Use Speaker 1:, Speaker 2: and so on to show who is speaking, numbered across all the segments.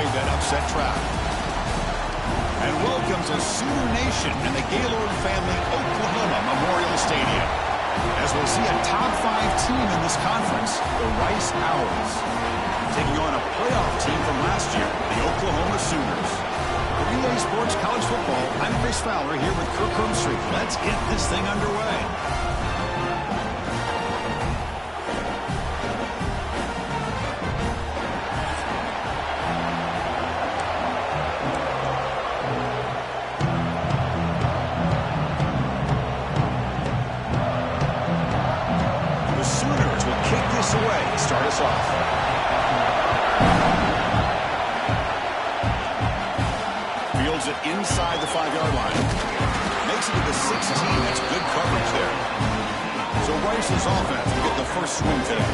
Speaker 1: avoid that upset trap. And welcome to Sooner Nation and the Gaylord Family Oklahoma Memorial Stadium, as we'll see a top 5 team in this conference, the Rice Owls, taking on a playoff team from last year, the Oklahoma Sooners. For EA Sports College Football, I'm Chris Fowler here with Kirk Herbstreit. Let's get this thing underway. The Sooners will kick this away to start us off. Fields it inside the 5-yard line. Makes it to the 16. That's good coverage there. So Rice's offense will get the first swing today.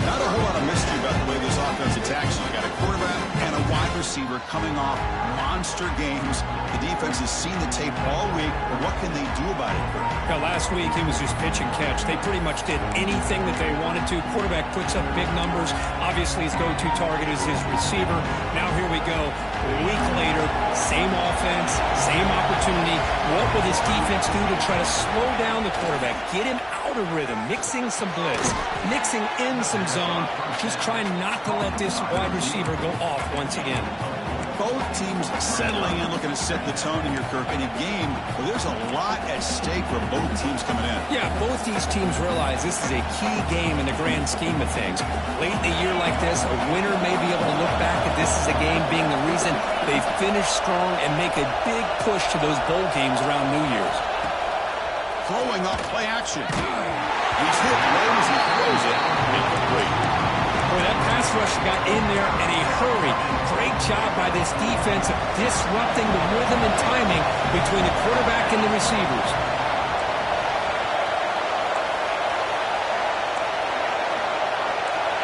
Speaker 1: Not a whole lot of mystery about the way this offense attacks. You got a quarterback and a wide receiver coming off monster games. The defense has seen the tape all week, but what can they do about it, Kurt?
Speaker 2: Now, last week, he was just pitch and catch. They pretty much did anything that they wanted to. Quarterback puts up big numbers. Obviously, his go-to target is his receiver. Now, here we go. A week later, same offense, same opportunity. What will this defense do to try to slow down the quarterback, get him out of rhythm, mixing some blitz, mixing in some zone, just trying not to let this wide receiver go off once again.
Speaker 1: Both teams settling in, looking to set the tone in here, Kirk, in a game where there's a lot at stake for both teams coming in.
Speaker 2: Yeah, both these teams realize this is a key game in the grand scheme of things. Late in a year like this, a winner may be able to look back at this as a game being the reason they finish strong and make a big push to those bowl games around New Year's.
Speaker 1: Throwing up play action. He's hit right as he throws it. Incomplete.
Speaker 2: Boy, that pass rush got in there in a hurry. Great job by this defense of disrupting the rhythm and timing between the quarterback and the receivers.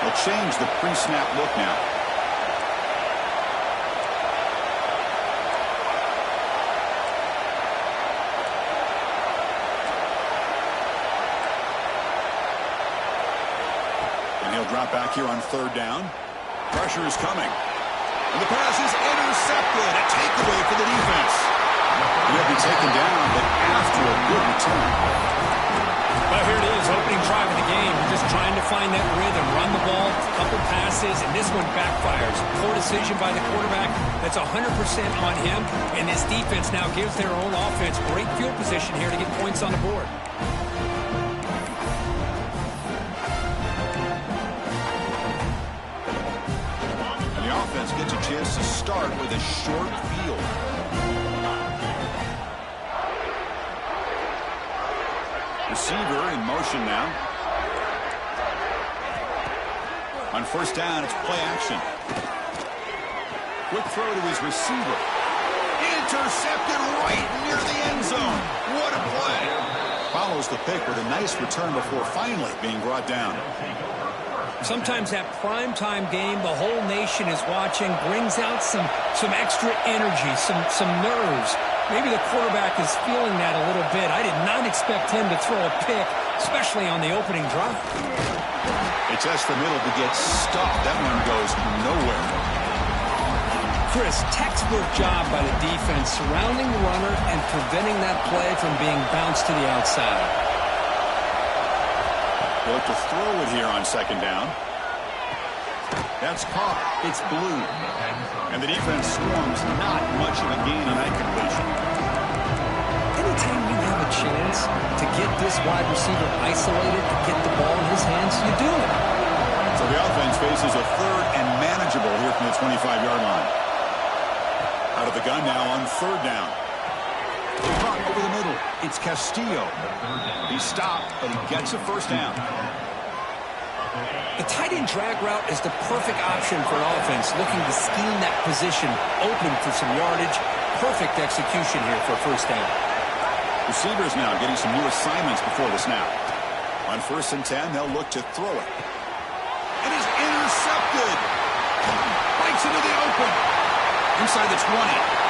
Speaker 1: They'll change the pre-snap look now. Drop back here on 3rd down. Pressure is coming. And the pass is intercepted. A takeaway for the defense. He'll be taken down, but after a good return.
Speaker 2: Well, here it is, opening drive of the game. Just trying to find that rhythm, run the ball, couple passes, and this one backfires. Poor decision by the quarterback. That's 100% on him, and this defense now gives their own offense great field position here to get points on the board.
Speaker 1: Gets a chance to start with a short field. Receiver in motion now. On 1st down, it's play action. Quick throw to his receiver. Intercepted right near the end zone. What a play. Follows the pick with a nice return before finally being brought down.
Speaker 2: Sometimes that primetime game, the whole nation is watching, brings out some extra energy, some nerves. Maybe the quarterback is feeling that a little bit. I did not expect him to throw a pick, especially on the opening drive.
Speaker 1: They test the middle to get stuffed. That one goes nowhere.
Speaker 2: Chris, textbook job by the defense, surrounding the runner and preventing that play from being bounced to the outside.
Speaker 1: They'll look to throw it here on 2nd down. That's caught. It's blue. And the defense swarms not much of a gain on that completion.
Speaker 2: Anytime you have a chance to get this wide receiver isolated, to get the ball in his hands, you do it.
Speaker 1: So the offense faces a 3rd and manageable here from the 25-yard line. Out of the gun now on 3rd down. Caught over the middle. It's Castillo. He stopped, but he gets a 1st down.
Speaker 2: The tight end drag route is the perfect option for an offense looking to scheme that position open for some yardage. Perfect execution here for 1st down.
Speaker 1: Receivers now getting some new assignments before the snap. On 1st and 10, they'll look to throw it. It is intercepted. Bites into the open. Inside the 20.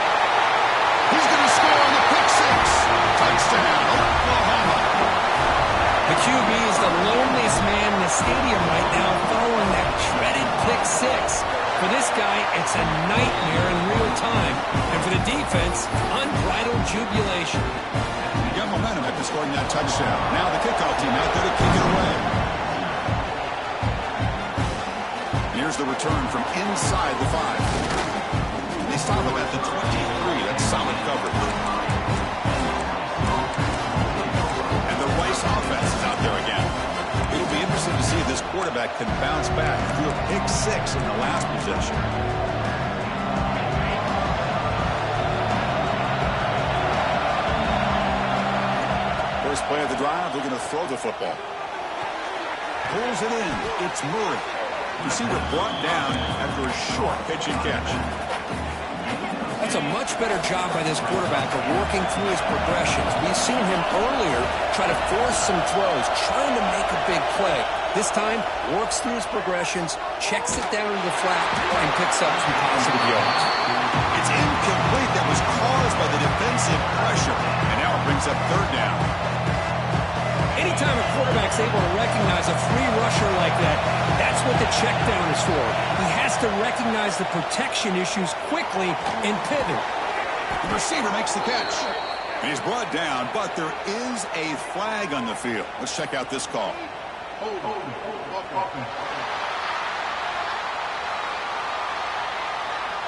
Speaker 1: He's going to score on the pick 6. Touchdown, Oklahoma.
Speaker 2: The QB is the loneliest man in the stadium right now following that shredded pick six. For this guy, it's a nightmare in real time. And for the defense, unbridled jubilation.
Speaker 1: You got momentum after scoring that touchdown. Now the kickoff team out there to kick it away. Here's the return from inside the 5. They stop him at the 23. That's solid coverage. And the Rice offense is out there again. It'll be interesting to see if this quarterback can bounce back through a pick 6 in the last possession. First play of the drive, they're going to throw the football. Pulls it in. It's Murray. Receiver brought down after a short pitch and catch.
Speaker 2: That's a much better job by this quarterback of working through his progressions. We've seen him earlier try to force some throws, trying to make a big play. This time, works through his progressions, checks it down to the flat, and picks up some positive yards.
Speaker 1: It's incomplete. That was caused by the defensive pressure. And now it brings up third down.
Speaker 2: Anytime a quarterback's able to recognize a free rusher like that, that's what the check down is for. He has to recognize the protection issues quickly and pivot.
Speaker 1: The receiver makes the catch. And he's brought down, but there is a flag on the field. Let's check out this call.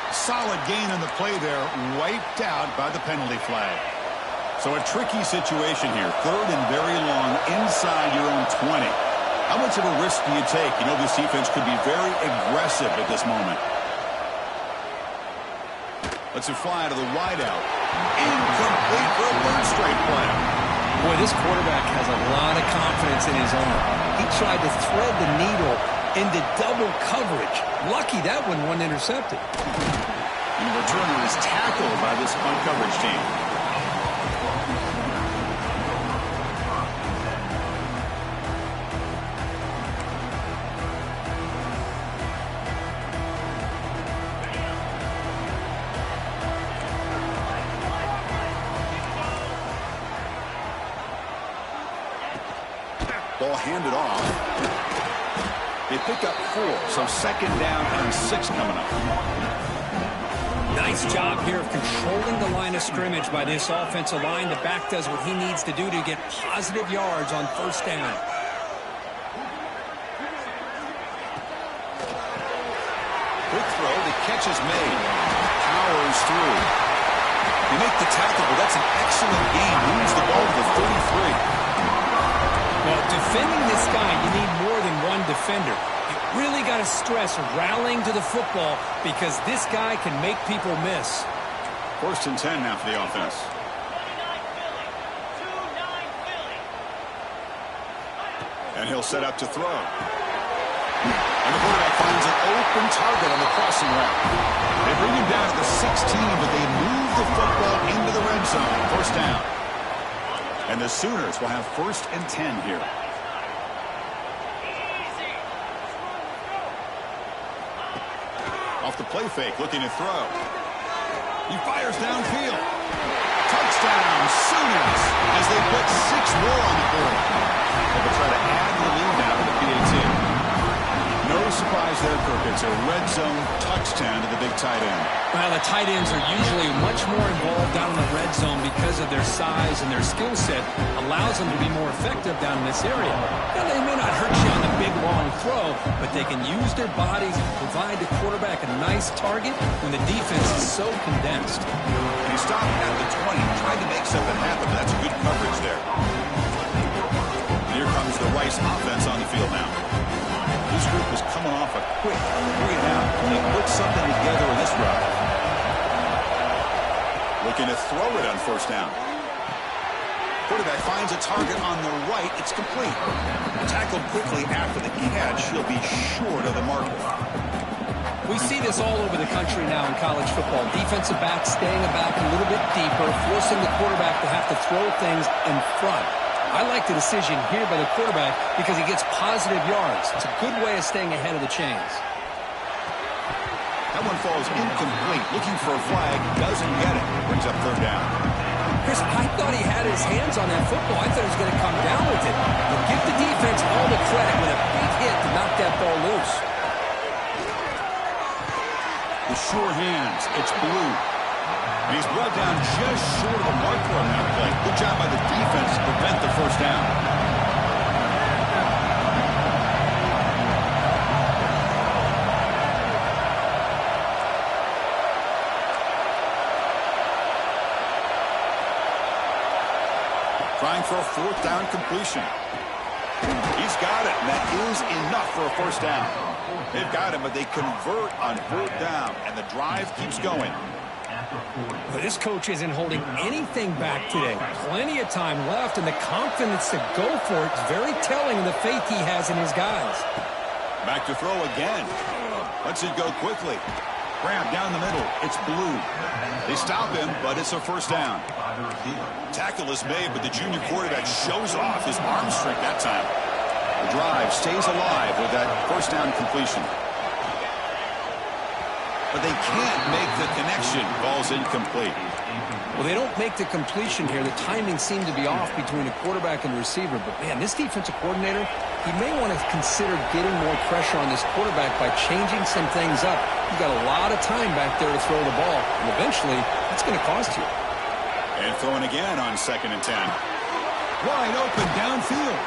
Speaker 1: Solid gain on the play there, wiped out by the penalty flag. So a tricky situation here. Third and very long inside your own 20. How much of a risk do you take? You know this defense could be very aggressive at this moment. Lets it fly to the wideout. Incomplete for a third straight play.
Speaker 2: Boy, this quarterback has a lot of confidence in his arm. He tried to thread the needle into double coverage. Lucky that one wasn't intercepted.
Speaker 1: And the returner is tackled by this punt coverage team. Ball handed off. They pick up 4, so second down and 6 coming up.
Speaker 2: Nice job here of controlling the line of scrimmage by this offensive line. The back does what he needs to do to get positive yards on first down.
Speaker 1: Quick throw, the catch is made. Powers through. They make the tackle, but that's an excellent gain. Moves the ball to the 33.
Speaker 2: Well, defending this guy, you need more than one defender. You really got to stress rallying to the football because this guy can make people miss.
Speaker 1: First and 10 now for the offense. And he'll set up to throw. And the quarterback finds an open target on the crossing route. They bring him down to the 16, but they move the football into the red zone. First down. And the Sooners will have first and 10 here. Off the play fake, looking to throw. He fires downfield. Touchdown, Sooners, as they put 6 more on the board. They will try to add the lead now to the PAT. No surprise there, Kirk. It's a red zone touchdown to the big tight end.
Speaker 2: Well, the tight ends are usually much more involved down in the red zone because of their size and their skill set allows them to be more effective down in this area. Now, they may not hurt you on the big, long throw, but they can use their bodies to provide the quarterback a nice target when the defense is so condensed.
Speaker 1: And he stopped at the 20, tried to make something happen, but that's good coverage there. And here comes the Rice offense on the field now. This group was coming off a quick 3-and-out. They put something together in this route. Looking to throw it on first down. Quarterback finds a target on the right. It's complete. Tackled quickly after the catch. He'll be short of the marker.
Speaker 2: We see this all over the country now in college football. Defensive backs staying back a little bit deeper, forcing the quarterback to have to throw things in front. I like the decision here by the quarterback because he gets positive yards. It's a good way of staying ahead of the chains.
Speaker 1: That one falls incomplete. Looking for a flag. Doesn't get it. Brings up third down.
Speaker 2: Chris, I thought he had his hands on that football. I thought he was going to come down with it. But give the defense all the credit with a big hit to knock that ball loose.
Speaker 1: with sure hands. It's Blue. And he's brought down just short of the marker on that play. Good job by the defense to prevent the first down. Trying for a fourth down completion. He's got it, and that is enough for a first down. They've got him, but they convert on fourth down, and the drive keeps going.
Speaker 2: Well, this coach isn't holding anything back today. Plenty of time left, and the confidence to go for it is very telling of the faith he has in his guys.
Speaker 1: Back to throw again. Lets it go quickly. Grab down the middle. It's Blue. They stop him, but it's a first down. Tackle is made, but the junior quarterback shows off his arm strength that time. The drive stays alive with that first down completion. But they can't make the connection. Ball's incomplete.
Speaker 2: Well, they don't make the completion here. The timing seemed to be off between the quarterback and the receiver. But, man, this defensive coordinator, he may want to consider getting more pressure on this quarterback by changing some things up. You've got a lot of time back there to throw the ball, and eventually it's going to cost you.
Speaker 1: And throwing again on 2nd and 10. Wide open downfield.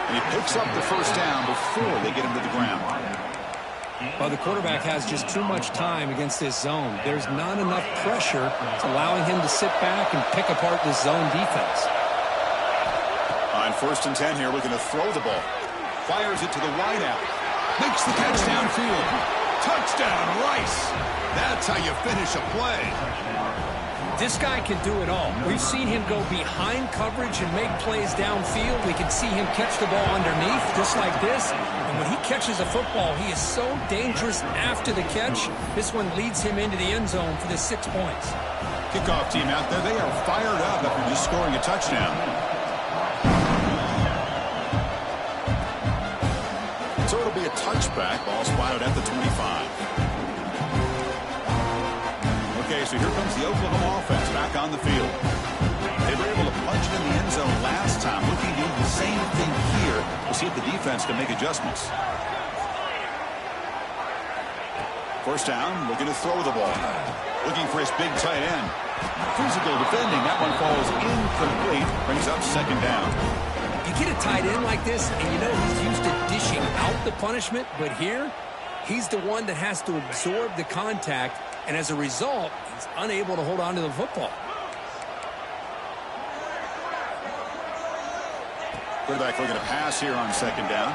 Speaker 1: And he picks up the first down before they get him to the ground.
Speaker 2: Well, the quarterback has just too much time against this zone. There's not enough pressure allowing him to sit back and pick apart this zone defense.
Speaker 1: On 1st and 10 here, looking to throw the ball. Fires it to the wideout. Makes the catch downfield. Touchdown, Rice. That's how you finish a play.
Speaker 2: This guy can do it all. We've seen him go behind coverage and make plays downfield. We can see him catch the ball underneath, just like this. And when he catches a football, he is so dangerous after the catch. This one leads him into the end zone for the 6 points.
Speaker 1: Kickoff team out there, they are fired up after just scoring a touchdown. So it'll be a touchback. Ball spotted at the 25. Okay, so here comes the Oklahoma offense back on the field. They were able to punch it in the end zone last time. Looking to do the same thing here. We'll see if the defense can make adjustments. First down, looking to throw the ball. Looking for his big tight end. Physical defending. That one falls incomplete. Brings up 2nd down.
Speaker 2: You get a tight end like this, and you know he's used to dishing out the punishment, but here, he's the one that has to absorb the contact, and as a result, he's unable to hold on to the football.
Speaker 1: Quarterback looking to pass here on 2nd down.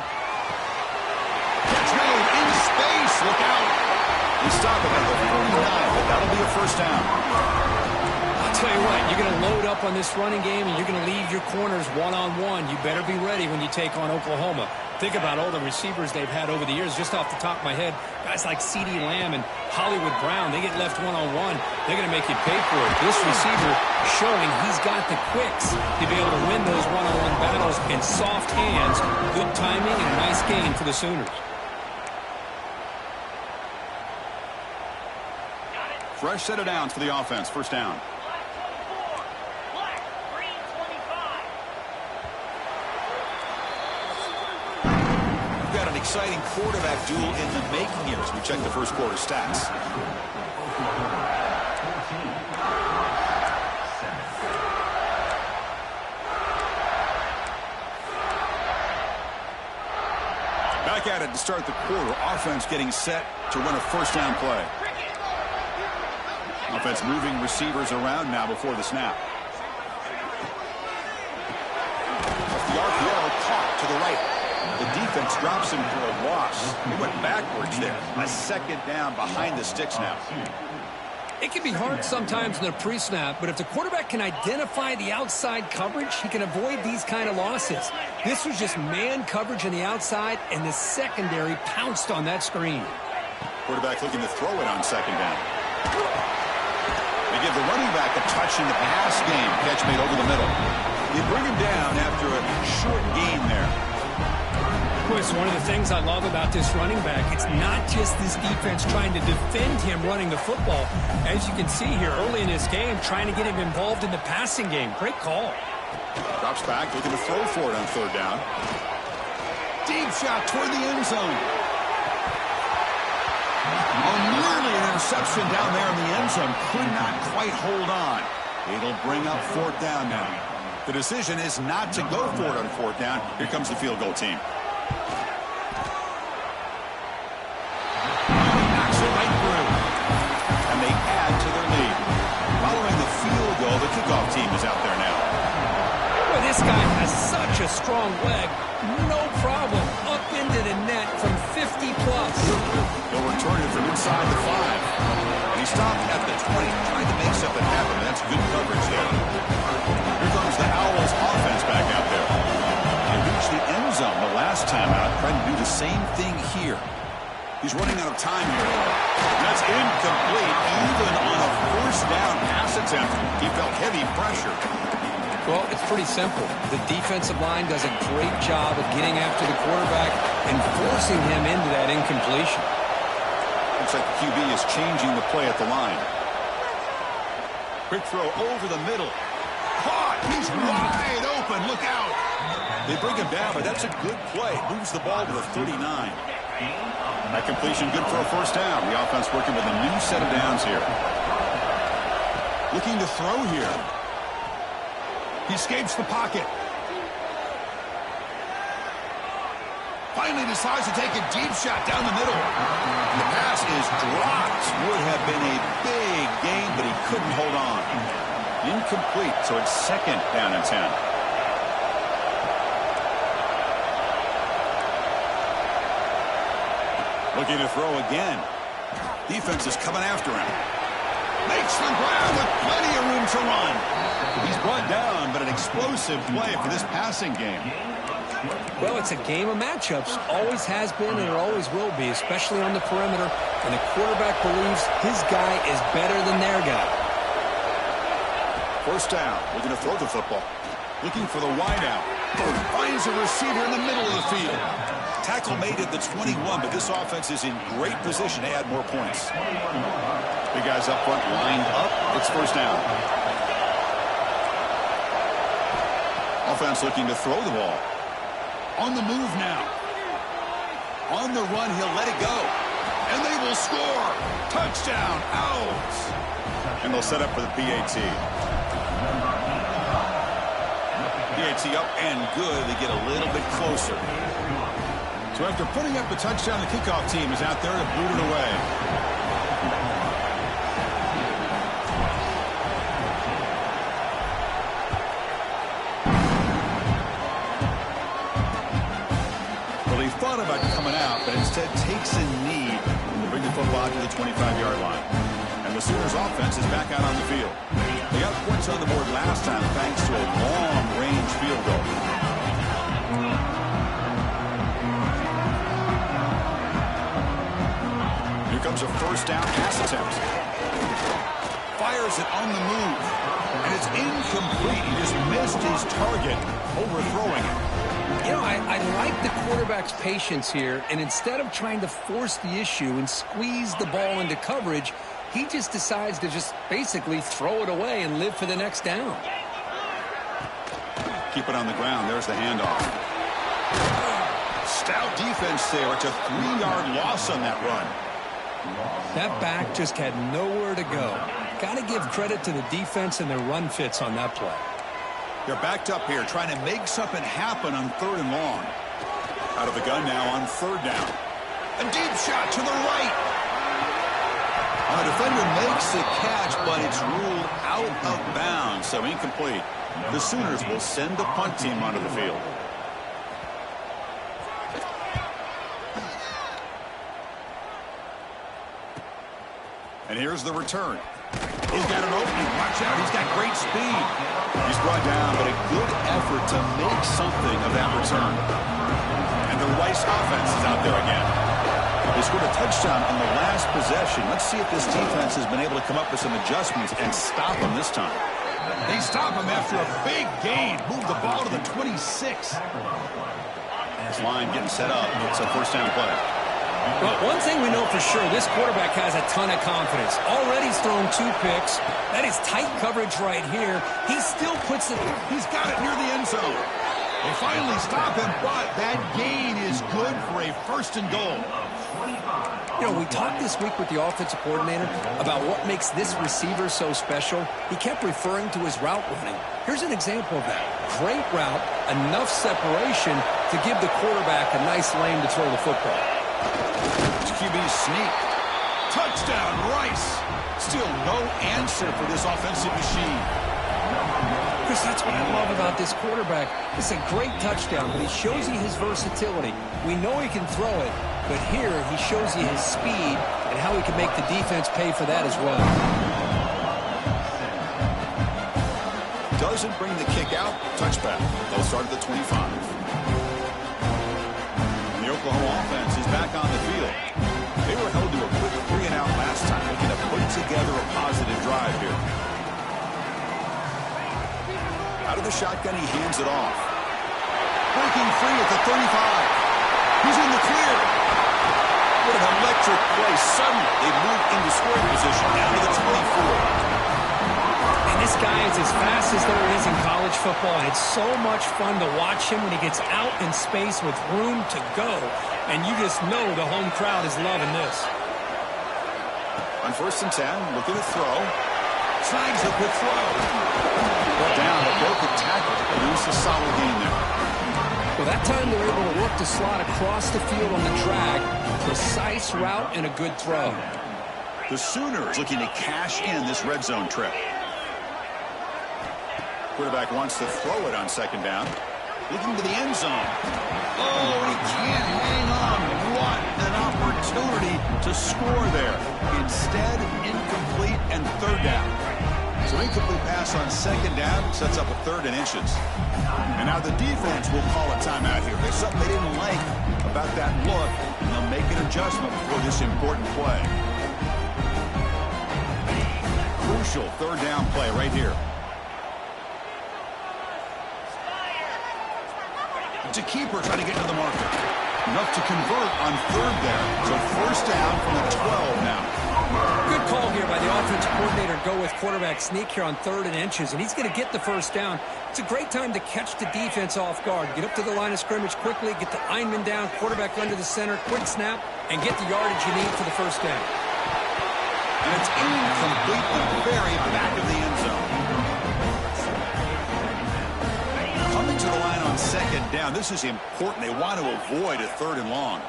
Speaker 1: Catch made in space. Look out. We stop it at the 49, but that'll be a first down.
Speaker 2: I'll tell you what, you're going to load up on this running game, and you're going to leave your corners one-on-one. You better be ready when you take on Oklahoma. Think about all the receivers they've had over the years. Just off the top of my head, guys like CeeDee Lamb and Hollywood Brown, they get left one-on-one. They're going to make you pay for it. This receiver showing he's got the quicks to be able to win those one-on-one battles in soft hands. Good timing and a nice gain for the Sooners.
Speaker 1: Fresh set of downs for the offense. First down. Exciting quarterback duel in the making here as we check the first quarter stats. Back at it to start the quarter. Offense getting set to run a first down play. Offense moving receivers around now before the snap. The RPO caught to the right. The defense drops him for a loss. He went backwards there. A 2nd down behind the sticks now.
Speaker 2: It can be hard sometimes in the pre-snap, but if the quarterback can identify the outside coverage, he can avoid these kind of losses. This was just man coverage on the outside, and the secondary pounced on that screen.
Speaker 1: Quarterback looking to throw it on 2nd down. They give the running back a touch in the pass game. Catch made over the middle. They bring him down after a short gain there.
Speaker 2: It's one of the things I love about this running back. It's not just this defense trying to defend him running the football. As you can see here early in this game, trying to get him involved in the passing game. Great call.
Speaker 1: Drops back, looking to throw for it on 3rd down. Deep shot toward the end zone. Oh, nearly an interception. option down there in the end zone. Could not quite hold on. It'll bring up 4th down now. The decision is not to go for it on 4th down. Here comes the field goal team. Knocks it right through. And they add to their lead. Following the field goal, the kickoff team is out there now.
Speaker 2: Well, this guy has such a strong leg. No problem. Up into the net from 50-plus.
Speaker 1: They'll return it from inside the 5. And he stopped at the 20. Tried to make something happen. That's good coverage there. Here comes the Owls offense back out there. They reached the end zone the last time out. Trying to do the same thing here. He's running out of time here. That's incomplete. Even on a 1st down pass attempt, he felt heavy pressure.
Speaker 2: Well, it's pretty simple. The defensive line does a great job of getting after the quarterback and forcing him into that incompletion.
Speaker 1: Looks like the QB is changing the play at the line. Quick throw over the middle. Caught! He's wide open. Look out! They bring him down, but that's a good play. Moves the ball to the 39. That completion good for a 1st down. The offense working with a new set of downs here. Looking to throw here. He escapes the pocket. Finally decides to take a deep shot down the middle. The pass is dropped. Would have been a big gain, but he couldn't hold on. Incomplete, so it's 2nd down and 10. Looking to throw again. Defense is coming after him. Makes the grab with plenty of room to run. He's brought down, but an explosive play for this passing game.
Speaker 2: Well, it's a game of matchups. Always has been and it always will be, especially on the perimeter. And the quarterback believes his guy is better than their guy.
Speaker 1: 1st down. Looking to throw the football. Looking for the wideout. Finds a receiver in the middle of the field. Tackle made at the 21, but this offense is in great position to add more points. Big guys up front lined up. It's 1st down. Offense looking to throw the ball. On the move now. On the run, he'll let it go. And they will score. Touchdown, Owls. And they'll set up for the PAT. PAT up and good. They get a little bit closer. So after putting up the touchdown, the kickoff team is out there to boot it away. Well, he thought about coming out, but instead takes a knee to bring the football to the 25-yard line. And the Sooners offense is back out on the field. They got points on the board last time thanks to a long-range field goal. Comes a 1st down pass attempt. Fires it on the move. And it's incomplete. He just missed his target, overthrowing it.
Speaker 2: You know, I like the quarterback's patience here, and instead of trying to force the issue and squeeze the ball into coverage, he just decides to just basically throw it away and live for the next down.
Speaker 1: Keep it on the ground. There's the handoff. Stout defense there. It's a 3-yard loss on that run.
Speaker 2: That back just had nowhere to go. Got to give credit to the defense and their run fits on that play.
Speaker 1: They're backed up here trying to make something happen on 3rd and long. Out of the gun now on 3rd down. A deep shot to the right. The defender makes the catch, but it's ruled out of bounds, so incomplete. The Sooners will send the punt team onto the field. And here's the return. He's got an opening. Watch out. He's got great speed. He's brought down, but a good effort to make something of that return. And the Rice offense is out there again. They scored a touchdown on the last possession. Let's see if this defense has been able to come up with some adjustments and stop them this time. They stop him after a big gain. Move the ball to the 26. This line getting set up. It's a 1st down play.
Speaker 2: Well, one thing we know for sure, this quarterback has a ton of confidence. Already he's thrown 2 picks. That is tight coverage right here. He still puts it.
Speaker 1: He's got it near the end zone. They finally stop him, but that gain is good for a 1st and goal.
Speaker 2: You know, we talked this week with the offensive coordinator about what makes this receiver so special. He kept referring to his route running. Here's an example of that. Great route, enough separation to give the quarterback a nice lane to throw the football.
Speaker 1: QB sneak. Touchdown, Rice. Still no answer for this offensive machine.
Speaker 2: Chris, that's what I love about this quarterback. It's a great touchdown, but he shows you his versatility. We know he can throw it, but here he shows you his speed and how he can make the defense pay for that as well.
Speaker 1: Doesn't bring the kick out. Touchback. They'll start at the 25. And the Oklahoma offense is back on the field. They were held to a quick 3-and-out last time. Looking to put together a positive drive here. Out of the shotgun, he hands it off. Breaking free at the 35. He's in the clear. What an electric play. Suddenly, they move into scoring position down to the 24.
Speaker 2: And this guy is as fast as there is in college football, and it's so much fun to watch him when he gets out in space with room to go. And you just know the home crowd is loving this.
Speaker 1: On 1st and 10, looking to throw. Snags a quick throw. Well down, a broken tackle. Produce a solid gain there.
Speaker 2: Well, that time they're able to work the slot across the field on the drag. Precise route and a good throw.
Speaker 1: The Sooners looking to cash in this red zone trip. Quarterback wants to throw it on 2nd down. Looking to the end zone. Oh, he can't hang on. What an opportunity to score there. Instead, incomplete and 3rd down. So incomplete pass on 2nd down sets up a 3rd and inches. And now the defense will call a timeout here. There's something they didn't like about that look, and they'll make an adjustment for this important play. Crucial 3rd down play right here. To keeper trying to get to the marker. Enough to convert on 3rd there. So 1st down from the 12 now.
Speaker 2: Good call here by the offensive coordinator. Go with quarterback sneak here on 3rd and inches, and he's going to get the 1st down. It's a great time to catch the defense off guard. Get up to the line of scrimmage quickly, get the lineman down, quarterback under the center, quick snap, and get the yardage you need for the 1st down.
Speaker 1: And it's incomplete, the very back of the end zone. Coming to the line on 2nd down. This is important. They want to avoid a 3rd and long.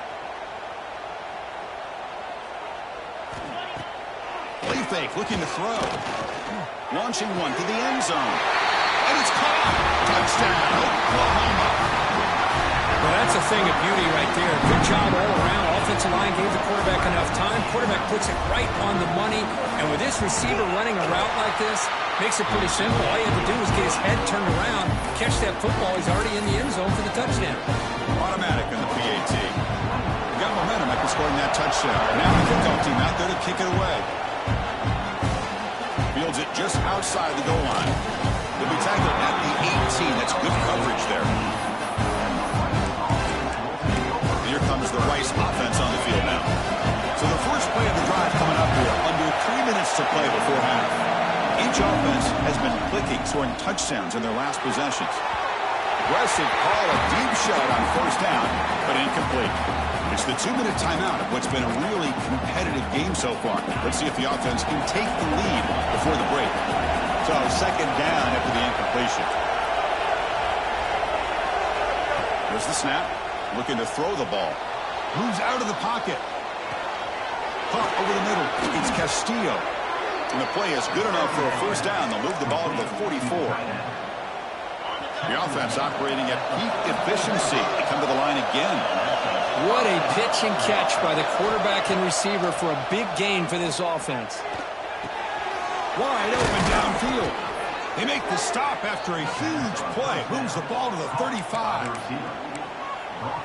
Speaker 1: Play fake, looking to throw. Launching one to the end zone. And it's caught. Touchdown, Oklahoma.
Speaker 2: Well, that's a thing of beauty right there. Good job all around. Offensive line gave the quarterback enough time. Quarterback puts it right on the money. And with this receiver running a route like this, makes it pretty simple. All you have to do is get his head turned around, catch that football. He's already in the end zone for the touchdown.
Speaker 1: Automatic on the PAT. Got momentum after scoring that touchdown. Now the kickoff team out there to kick it away. Fields it just outside the goal line. They'll be tackled at the 18. That's good coverage there. Here comes the Rice offense on the field now. So the first play of the drive coming up here. Under 3 minutes to play before half. Each offense has been clicking, scoring touchdowns in their last possessions. Aggressive call, a deep shot on 1st down, but incomplete. It's the 2-minute timeout of what's been a really competitive game so far. Let's see if the offense can take the lead before the break. So 2nd down after the incompletion. There's the snap. Looking to throw the ball. Moves out of the pocket. Caught over the middle. It's Castillo. And the play is good enough for a 1st down. They'll move the ball to the 44. The offense operating at peak efficiency. They come to the line again.
Speaker 2: What a pitch and catch by the quarterback and receiver for a big gain for this offense.
Speaker 1: Wide open downfield. They make the stop after a huge play. Moves the ball to the 35.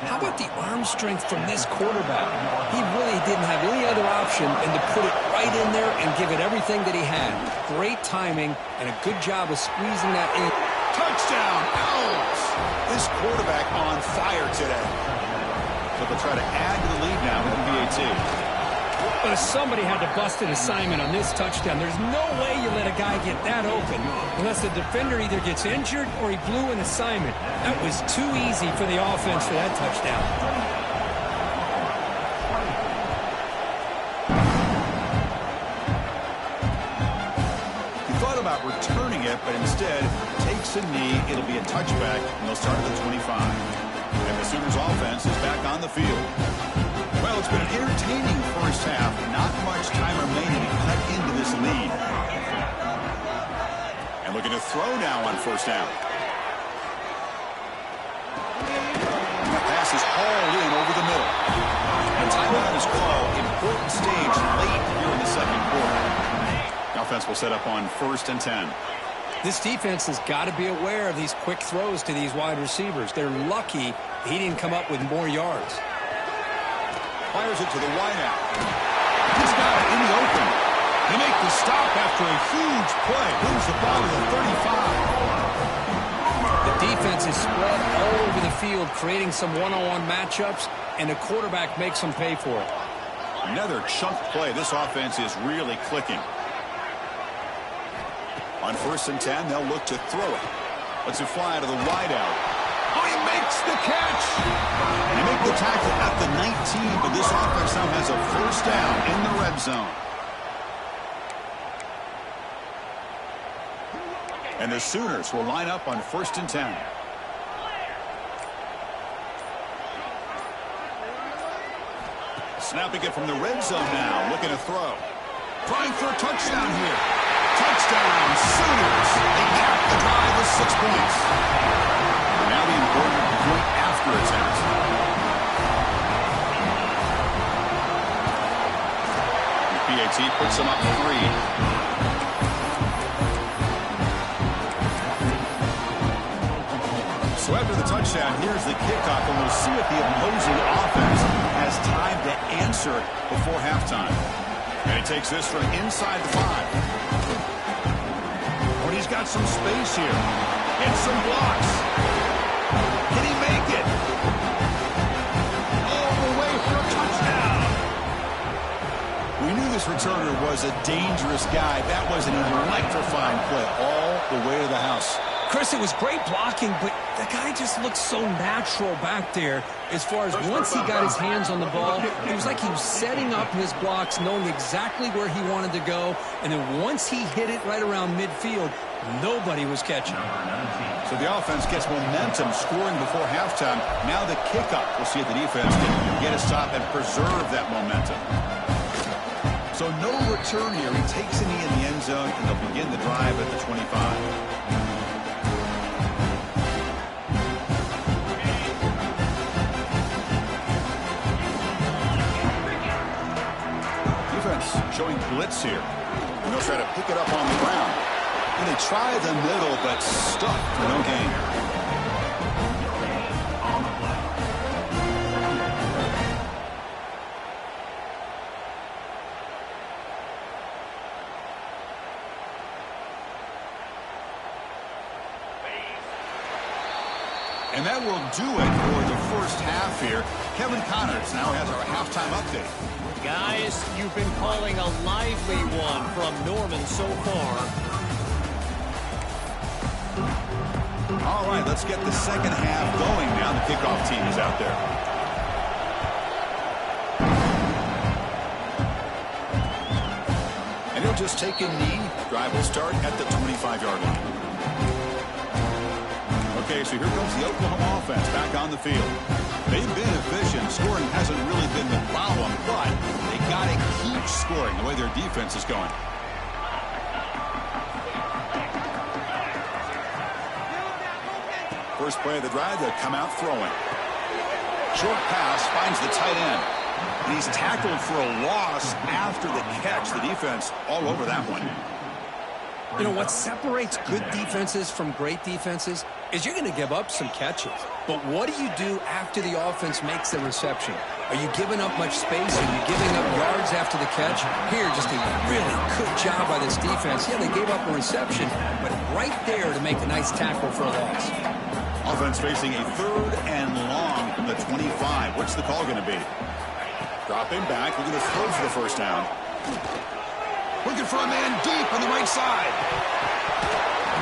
Speaker 2: How about the arm strength from this quarterback? He really didn't have any other option than to put it right in there and give it everything that he had. Great timing and a good job of squeezing that in.
Speaker 1: Touchdown, Owls! This quarterback on fire today. But they'll try to add to the lead now with the PAT.
Speaker 2: But somebody had to bust an assignment on this touchdown. There's no way you let a guy get that open unless the defender either gets injured or he blew an assignment. That was too easy for the offense for that touchdown.
Speaker 1: thought about returning it, but instead takes a knee. It'll be a touchback, and they'll start at the 25. And the Sooners offense is back on the field. Well, it's been an entertaining first half. Not much time remaining to cut into this lead. And looking to throw now on first down. And the pass is hauled in over the middle. And timeout is called. Important stage late here in the second quarter. The offense will set up on 1st and 10.
Speaker 2: This defense has got to be aware of these quick throws to these wide receivers. They're lucky he didn't come up with more yards.
Speaker 1: Fires it to the wideout. He's got it in the open. They make the stop after a huge play. Brings the ball to the 35.
Speaker 2: The defense is spread all over the field, creating some one-on-one matchups, and the quarterback makes them pay for it.
Speaker 1: Another chunk play. This offense is really clicking. On 1st and 10, they'll look to throw it. Lets it fly to the wideout. Oh, he makes the catch! They make the tackle at the 19, but this offense now has a first down in the red zone. And the Sooners will line up on 1st and 10. Snapping it from the red zone now, looking to throw. Trying for a touchdown here. Touchdown, Sooners. They cap the drive with 6 points. Now the important point after attempt. The PAT puts them up 3. So after the touchdown, here's the kickoff, and we'll see if the opposing offense has time to answer before halftime. And he takes this from inside the 5. When he's got some space here and some blocks. Can he make it? All the way for a touchdown. We knew this returner was a dangerous guy. That was an electrifying play all the way to the house.
Speaker 2: Chris, it was great blocking, but the guy just looked so natural back there as far as once he got his hands on the ball, it was like he was setting up his blocks, knowing exactly where he wanted to go, and then once he hit it right around midfield, nobody was catching.
Speaker 1: So the offense gets momentum, scoring before halftime. Now the kickoff. We'll see if the defense can get a stop and preserve that momentum. So no return here. He takes a knee in the end zone, and they'll begin the drive at the 25. Showing blitz here. And they'll try to pick it up on the ground. And they try the middle, but stuck for no gain. And that will do it for the first half here. Kevin Connors now has our halftime update.
Speaker 3: Guys, you've been calling a lively one from Norman so far.
Speaker 1: All right, let's get the second half going now. The kickoff team is out there. And he'll just take a knee. Drive will start at the 25-yard line. Okay, so here comes the Oklahoma offense back on the field. They've been efficient. Scoring hasn't really been the problem, but they got to keep scoring the way their defense is going. First play of the drive, they'll come out throwing. Short pass finds the tight end. And he's tackled for a loss after the catch. The defense all over that one.
Speaker 2: You know, what separates good defenses from great defenses is you're going to give up some catches. But what do you do after the offense makes the reception? Are you giving up much space? Are you giving up yards after the catch? Here, just a really good job by this defense. Yeah, they gave up a reception, but right there to make a nice tackle for a loss.
Speaker 1: Offense facing a 3rd and long from the 25. What's the call going to be? Dropping back, looking to throw for the first down. Looking for a man deep on the right side.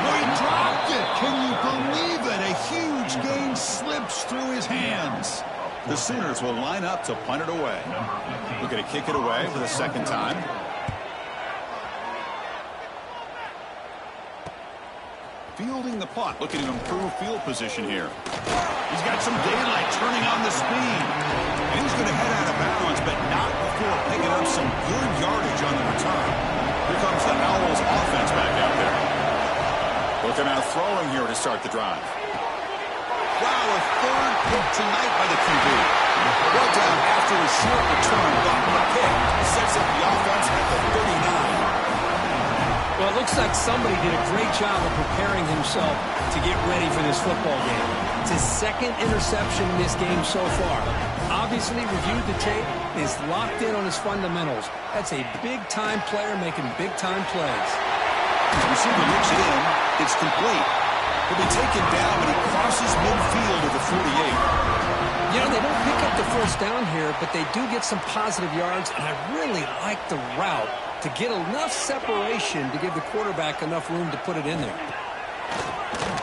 Speaker 1: Oh, he dropped it. Can you believe it? A huge gain slips through his hands. The Sooners will line up to punt it away. We're going to kick it away for the second time. fielding the punt, looking to improve field position here. He's got some daylight turning on the speed. And he's going to head out of bounds, but not before picking up some good yardage on the return. Here comes the Owls offense back out there. Looking out throwing here to start the drive. Wow, a third pick tonight by the QB. Well down after a short return, but the pick sets up the offense at the 39.
Speaker 2: Well, it looks like somebody did a great job of preparing himself to get ready for this football game. It's his second interception in this game so far. Obviously reviewed the tape, is locked in on his fundamentals. That's a big-time player making big-time plays.
Speaker 1: The receiver looks it in. It's complete. He'll be taken down, but he crosses midfield at the 48.
Speaker 2: You know, they don't pick up the first down here, but they do get some positive yards, and I really like the route to get enough separation to give the quarterback enough room to put it in there.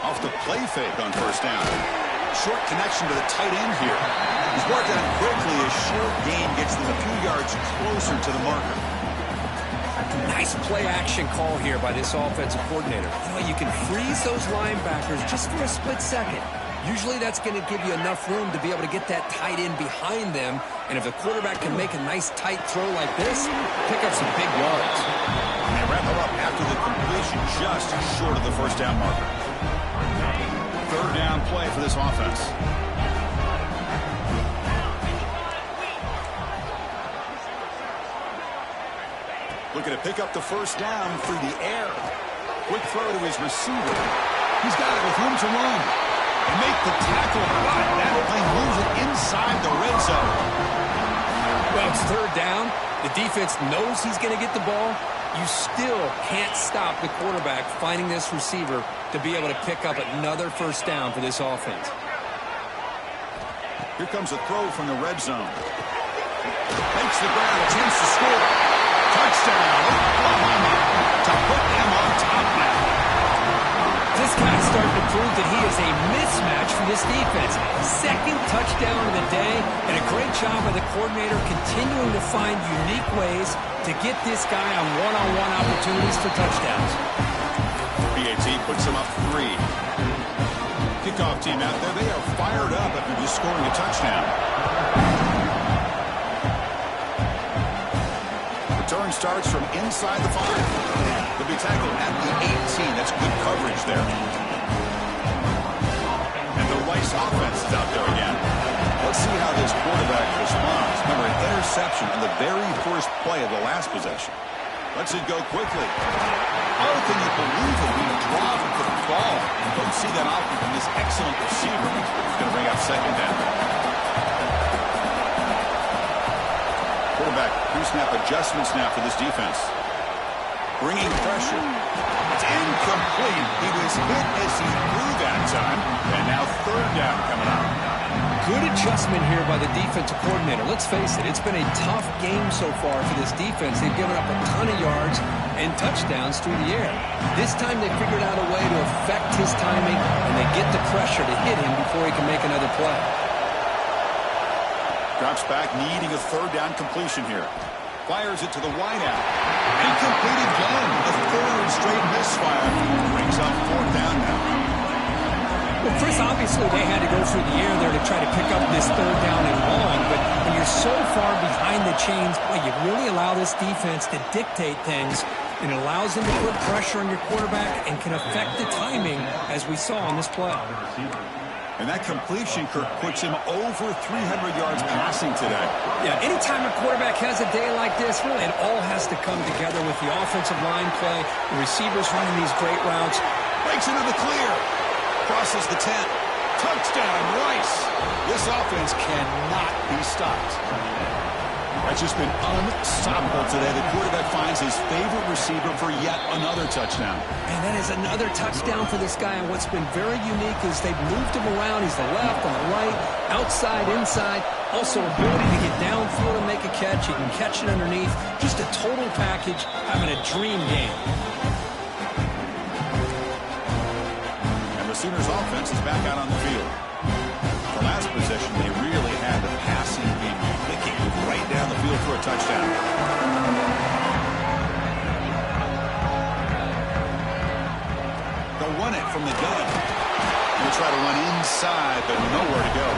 Speaker 1: Off the play fake on first down. Short connection to the tight end here. He's brought down quickly. A short gain gets them a few yards closer to the marker.
Speaker 2: Nice play-action call here by this offensive coordinator. You know, you can freeze those linebackers just for a split second. Usually that's going to give you enough room to be able to get that tight end behind them. And if the quarterback can make a nice tight throw like this, pick up some big yards.
Speaker 1: And they wrap it up after the completion, just short of the first down marker. Third down play for this offense. Looking to pick up the first down through the air. Quick throw to his receiver. He's got it with room to run. And make the tackle, but that play moves it inside the red zone.
Speaker 2: Well, it's third down. The defense knows he's going to get the ball. You still can't stop the quarterback finding this receiver to be able to pick up another first down for this offense.
Speaker 1: Here comes a throw from the red zone. Makes the ground, a chance to score. Touchdown, Oklahoma, to put them on top now.
Speaker 2: This guy's starting to prove that he is a mismatch for this defense. Second touchdown of the day, and a great job by the coordinator continuing to find unique ways to get this guy on one-on-one opportunities for touchdowns.
Speaker 1: BAT puts him up 3. Kickoff team out there, they are fired up after just scoring a touchdown. Return starts from inside the 5. He'll be tackled at the 18. That's good coverage there. And the Rice offense is out there again. Let's see how this quarterback responds. Remember, an interception on the very first play of the last possession. Let's it go quickly. Oh, can you believe it? We dropped the ball. Don't see that often from this excellent receiver. He's going to bring up second down. Quarterback pre-snap adjustments now for this defense. Bringing pressure. It's incomplete. He was hit as he threw that time. And now third down coming up.
Speaker 2: Good adjustment here by the defensive coordinator. Let's face it, it's been a tough game so far for this defense. They've given up a ton of yards and touchdowns through the air. This time they figured out a way to affect his timing, and they get the pressure to hit him before he can make another play.
Speaker 1: Drops back, needing a third down completion here. Fires it to the wideout. Incomplete again. The third straight misfire. Brings up fourth down now.
Speaker 2: Well, Chris, obviously they had to go through the air there to try to pick up this third down and long, but when you're so far behind the chains, boy, you really allow this defense to dictate things, and it allows them to put pressure on your quarterback and can affect the timing, as we saw on this play.
Speaker 1: And that completion, Kirk, puts him over 300 yards passing today.
Speaker 2: Yeah, anytime a quarterback has a day like this, really it all has to come together with the offensive line play, the receivers running these great routes.
Speaker 1: Breaks into the clear. Crosses the 10. Touchdown, Rice. This offense cannot be stopped. That's just been unstoppable today. The quarterback finds his favorite receiver for yet another touchdown.
Speaker 2: And that is another touchdown for this guy. And what's been very unique is they've moved him around. He's the left, on the right, outside, inside. Also ability to get downfield and make a catch. He can catch it underneath. Just a total package, having a dream game.
Speaker 1: The Sooners offense is back out on the field. The last possession, they really had the passing game clicking right down the field for a touchdown. The run it from the gun. He'll try to run inside, but nowhere to go.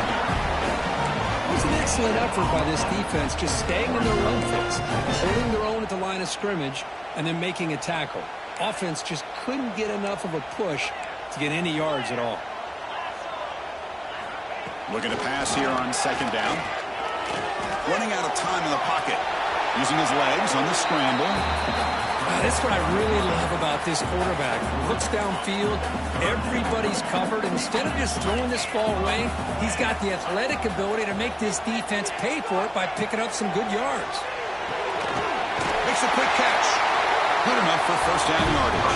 Speaker 2: It was an excellent effort by this defense, just staying in their own fence, holding their own at the line of scrimmage, and then making a tackle. Offense just couldn't get enough of a push to get any yards at all.
Speaker 1: Looking to pass here on second down. Running out of time in the pocket. Using his legs on the scramble.
Speaker 2: That's what I really love about this quarterback. Looks downfield, everybody's covered. Instead of just throwing this ball away, he's got the athletic ability to make this defense pay for it by picking up some good yards.
Speaker 1: Makes a quick catch. Good enough for first down yardage.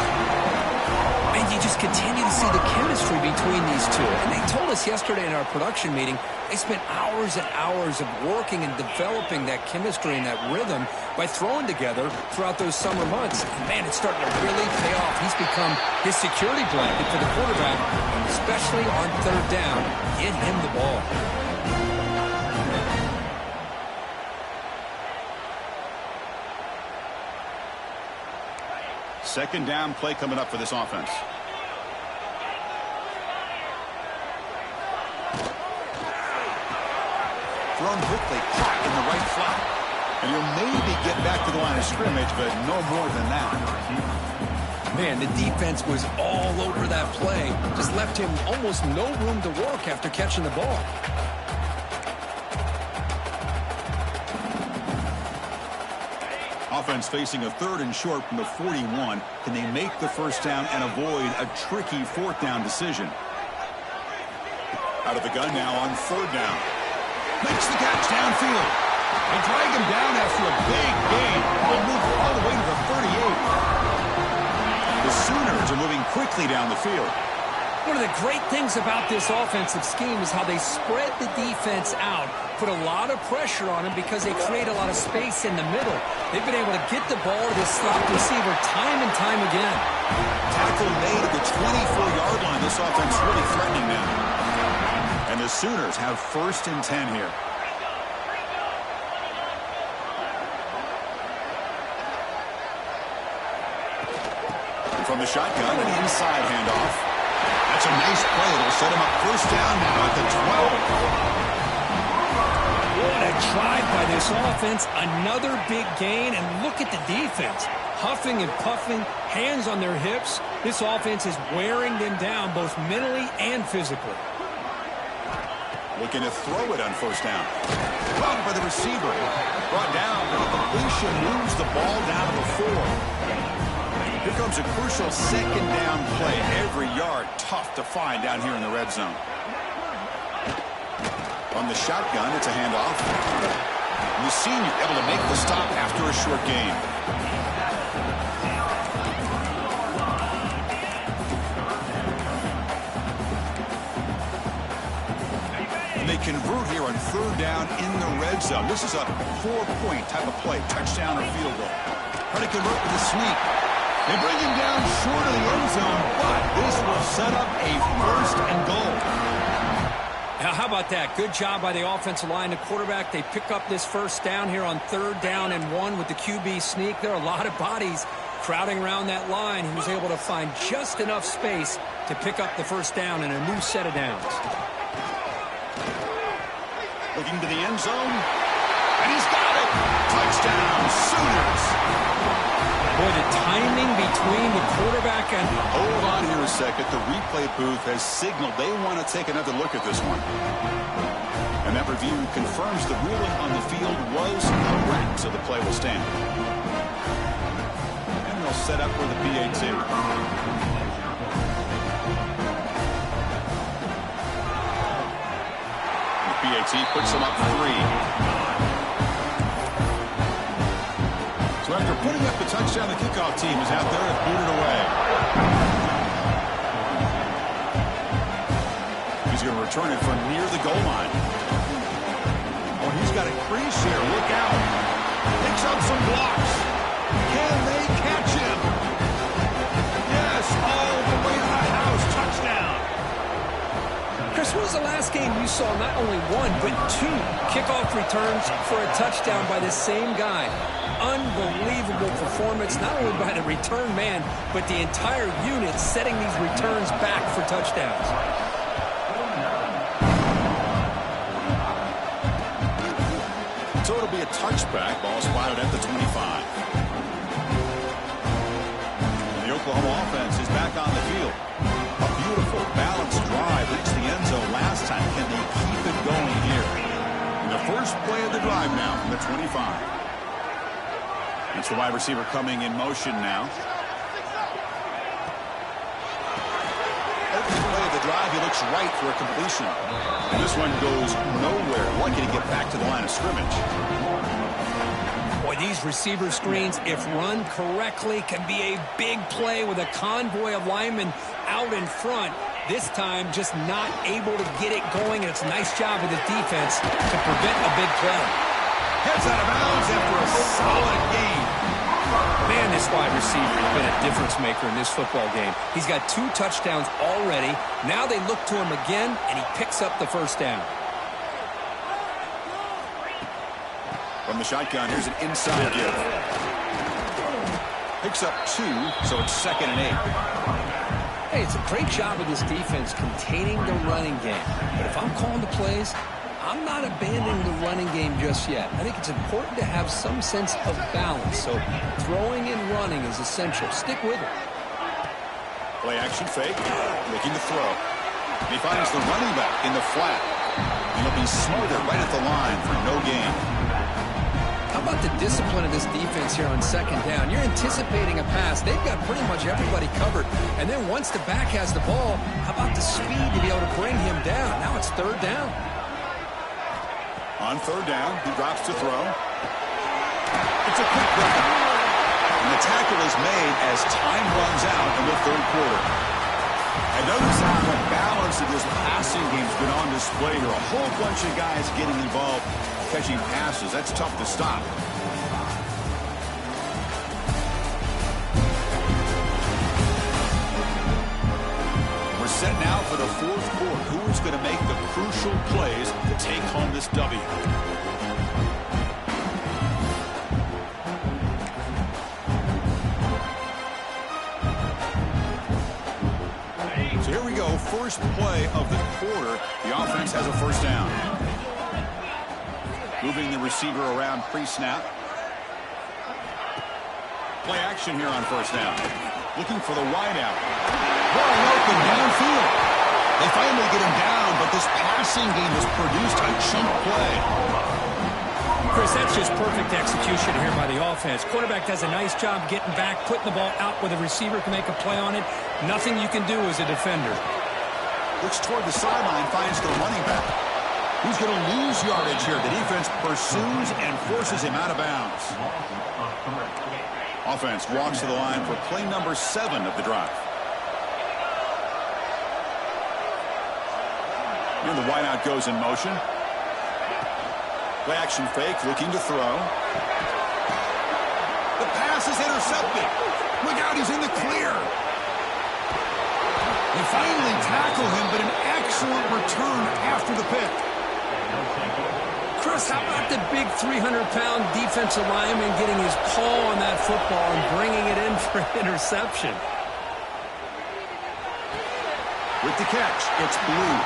Speaker 2: And you just continue to see the chemistry between these two. And they told us yesterday in our production meeting, they spent hours and hours of working and developing that chemistry and that rhythm by throwing together throughout those summer months. And man, it's starting to really pay off. He's become his security blanket for the quarterback, especially on third down. Get him the ball.
Speaker 1: Second down play coming up for this offense. Thrown quickly, caught in the right flat. And he'll maybe get back to the line of scrimmage, but no more than that.
Speaker 2: Man, the defense was all over that play. Just left him almost no room to work after catching the ball.
Speaker 1: Offense facing a third and short from the 41. Can they make the first down and avoid a tricky fourth down decision? Out of the gun now on third down. Makes the catch downfield. They drag him down after a big gain. They'll move all the way to the 38. The Sooners are moving quickly down the field.
Speaker 2: One of the great things about this offensive scheme is how they spread the defense out, put a lot of pressure on them because they create a lot of space in the middle. They've been able to get the ball to this slot receiver time and time again.
Speaker 1: Tackle made at the 24-yard line. This offense really threatening now. And the Sooners have first and 10 here. And from the shotgun, an inside handoff. That's a nice play. It'll set him up first down now at the 12.
Speaker 2: What a drive by this offense. Another big gain, and look at the defense. Huffing and puffing, hands on their hips. This offense is wearing them down both mentally and physically.
Speaker 1: Looking to throw it on first down. Caught by the receiver. Brought down, and the completion moves the ball down to the 4. Here comes a crucial second down play. Every yard tough to find down here in the red zone. On the shotgun, it's a handoff. And the senior able to make the stop after a short gain. And they convert here on third down in the red zone. This is a 4-point type of play, touchdown or field goal. Try to convert with a sneak. They bring him down short of the end zone, but this will set up a first and goal.
Speaker 2: Now, how about that? Good job by the offensive line. The quarterback, they pick up this first down here on third down and 1 with the QB sneak. There are a lot of bodies crowding around that line. He was able to find just enough space to pick up the first down in a new set of downs.
Speaker 1: Looking to the end zone, and he's got it. Touchdown, Sooners.
Speaker 2: Boy, the timing between the quarterback and...
Speaker 1: Hold on here a second. The replay booth has signaled they want to take another look at this one. And that review confirms the ruling on the field was correct, so the play will stand. And they'll set up for the PAT. The PAT puts them up 3. So after putting up the touchdown, the kickoff team is out there to boot it away. He's going to return it from near the goal line. Oh, he's got a crease here. Look out. Picks up some blocks. Can they catch him? Yes, all the way to the house. Touchdown.
Speaker 2: Chris, when was the last game you saw not only one, but two kickoff returns for a touchdown by the same guy. Unbelievable performance, not only by the return man, but the entire unit setting these returns back for touchdowns.
Speaker 1: So it'll be a touchback. Ball spotted at the 25. The Oklahoma offense is back on the field. A beautiful, balanced drive reached the end zone last time. Can they keep it going here? And the first play of the drive now from the 25. It's the wide receiver coming in motion now. Opening play of the drive, he looks right for a completion. And this one goes nowhere. Lucky to get back to the line of scrimmage.
Speaker 2: Boy, these receiver screens, if run correctly, can be a big play with a convoy of linemen out in front. This time, just not able to get it going. And it's a nice job of the defense to prevent a big play.
Speaker 1: Heads out of bounds after a solid gain.
Speaker 2: Man, this wide receiver has been a difference maker in this football game. He's got 2 touchdowns already. Now they look to him again, and he picks up the first down.
Speaker 1: From the shotgun, here's an inside give. Picks up 2, so it's 2nd and 8.
Speaker 2: Hey, it's a great job of this defense containing the running game. But if I'm calling the plays, I'm not abandoning the running game just yet. I think it's important to have some sense of balance. So throwing and running is essential. Stick with it.
Speaker 1: Play action fake. Looking to throw. And he finds the running back in the flat. And he'll be smothered right at the line for no gain.
Speaker 2: How about the discipline of this defense here on 2nd down? You're anticipating a pass. They've got pretty much everybody covered. And then once the back has the ball, how about the speed to be able to bring him down? Now it's 3rd down.
Speaker 1: On 3rd down, he drops to throw. It's a quick break. And the tackle is made as time runs out in the 3rd quarter. And notice how the balance of this passing game's been on display here. A whole bunch of guys getting involved, catching passes. That's tough to stop. We're set now for the 4th quarter. Who is going to make the crucial plays to take home this W? So here we go. First play of the quarter. The offense has a first down. Moving the receiver around pre-snap. Play action here on first down. Looking for the wideout. Wide open downfield. They finally get him down, but this passing game has produced a chunk play.
Speaker 2: Chris, that's just perfect execution here by the offense. Quarterback does a nice job getting back, putting the ball out where the receiver can make a play on it. Nothing you can do as a defender.
Speaker 1: Looks toward the sideline, finds the running back. Who's going to lose yardage here? The defense pursues and forces him out of bounds. Offense walks to the line for play number 7 of the drive. And the wideout goes in motion. Play action fake, looking to throw. The pass is intercepted. Look out, he's in the clear. They finally tackle him, but an excellent return after the pick.
Speaker 2: Chris, how about the big 300-pound defensive lineman getting his paw on that football and bringing it in for an interception?
Speaker 1: With the catch, it's Blue.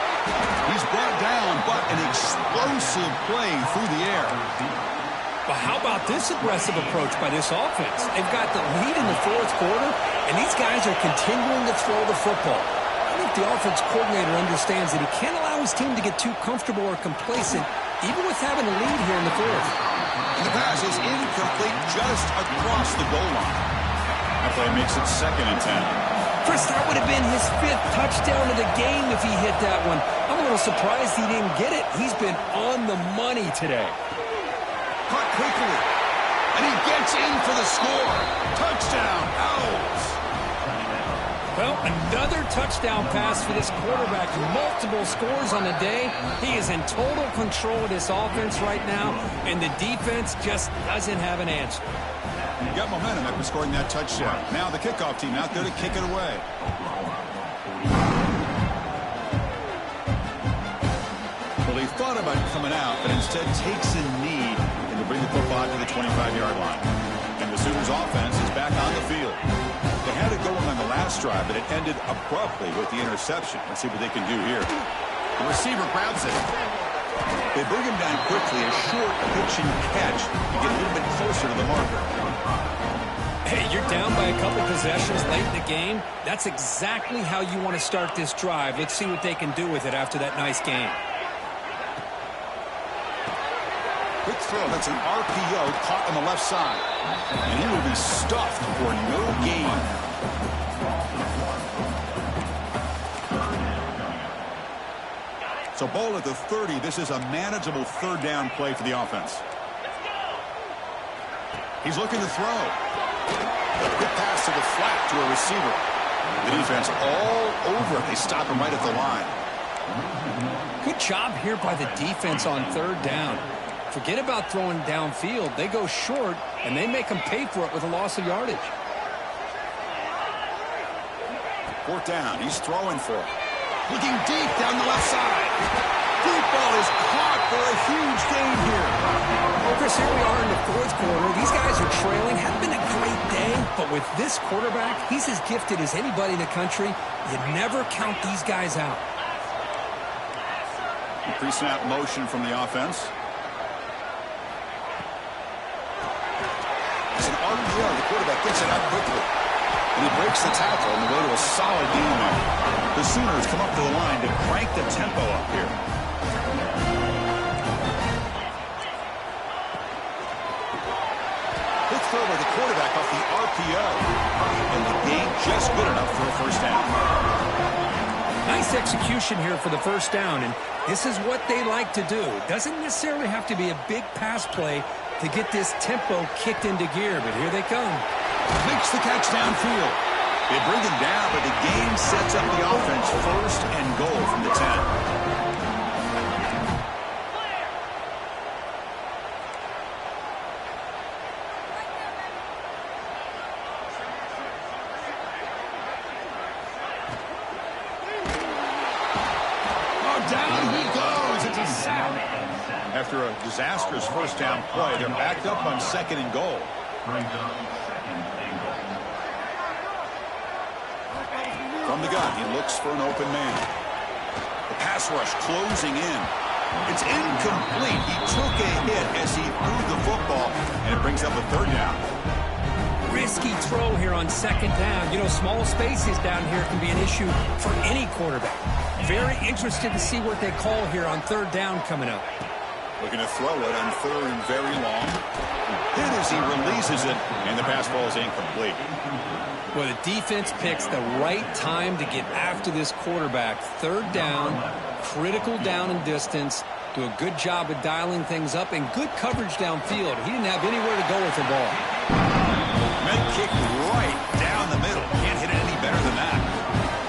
Speaker 1: He's brought down, but an explosive play through the air.
Speaker 2: Well, how about this aggressive approach by this offense? They've got the lead in the 4th quarter, and these guys are continuing to throw the football. I think the offense coordinator understands that he can't allow his team to get too comfortable or complacent, even with having a lead here in the 4th.
Speaker 1: And the pass is incomplete just across the goal line. That play makes it 2nd and 10.
Speaker 2: Chris, that would have been his 5th touchdown of the game if he hit that one. I'm a little surprised he didn't get it. He's been on the money today.
Speaker 1: Caught quickly. And he gets in for the score. Touchdown, Owls.
Speaker 2: Well, another touchdown pass for this quarterback. Multiple scores on the day. He is in total control of this offense right now, and the defense just doesn't have an answer.
Speaker 1: Got momentum after scoring that touchdown. Now the kickoff team out there to kick it away. thought about coming out, but instead takes a knee and to bring the football to the 25-yard line. And the Sooners offense is back on the field. They had it going on the last drive, but it ended abruptly with the interception. Let's see what they can do here. The receiver grabs it. They bring him down quickly, a short pitch and catch to get a little bit closer to the marker.
Speaker 2: Hey, you're down by a couple possessions late in the game. That's exactly how you want to start this drive. Let's see what they can do with it after that nice game.
Speaker 1: Quick throw. That's an RPO caught on the left side. And he will be stuffed for no gain. So ball at the 30. This is a manageable third down play for the offense. He's looking to throw. A quick pass to the flat to a receiver. The defense all over it. They stop him right at the line.
Speaker 2: Good job here by the defense on third down. Forget about throwing downfield. They go short, and they make them pay for it with a loss of yardage.
Speaker 1: Fourth down. He's throwing for it. Looking deep down the left side. Deep ball is caught for a huge gain here.
Speaker 2: Well, Chris, here we are in the fourth quarter. These guys are trailing. Hadn't been a great day, but with this quarterback, he's as gifted as anybody in the country. You never count these guys out.
Speaker 1: Pre-snap motion from the offense. It's an RPO. The quarterback gets it out quickly. And he breaks the tackle on the way to a solid game there. The Sooners come up to the line to crank the tempo up here. Good throw by the quarterback off the RPO. And the gain just good enough for a first down.
Speaker 2: Nice execution here for the first down, and this is what they like to do. Doesn't necessarily have to be a big pass play to get this tempo kicked into gear, but here they come.
Speaker 1: Makes the catch downfield. They bring him down, but the gain sets up the offense first and goal from the 10. After a disastrous first down play, they're backed up on second and goal. From the gun, he looks for an open man. The pass rush closing in. It's incomplete. He took a hit as he threw the football, and it brings up a third down.
Speaker 2: Risky throw here on second down. You know, small spaces down here can be an issue for any quarterback. Very interested to see what they call here on third down coming up.
Speaker 1: Looking to throw it on third and very long. Hit as he releases it, and the pass ball is incomplete.
Speaker 2: Well, the defense picks the right time to get after this quarterback. Third down, critical down and distance. Do a good job of dialing things up, and good coverage downfield. He didn't have anywhere to go with the ball.
Speaker 1: Med kick right down the middle. Can't hit it any better than that.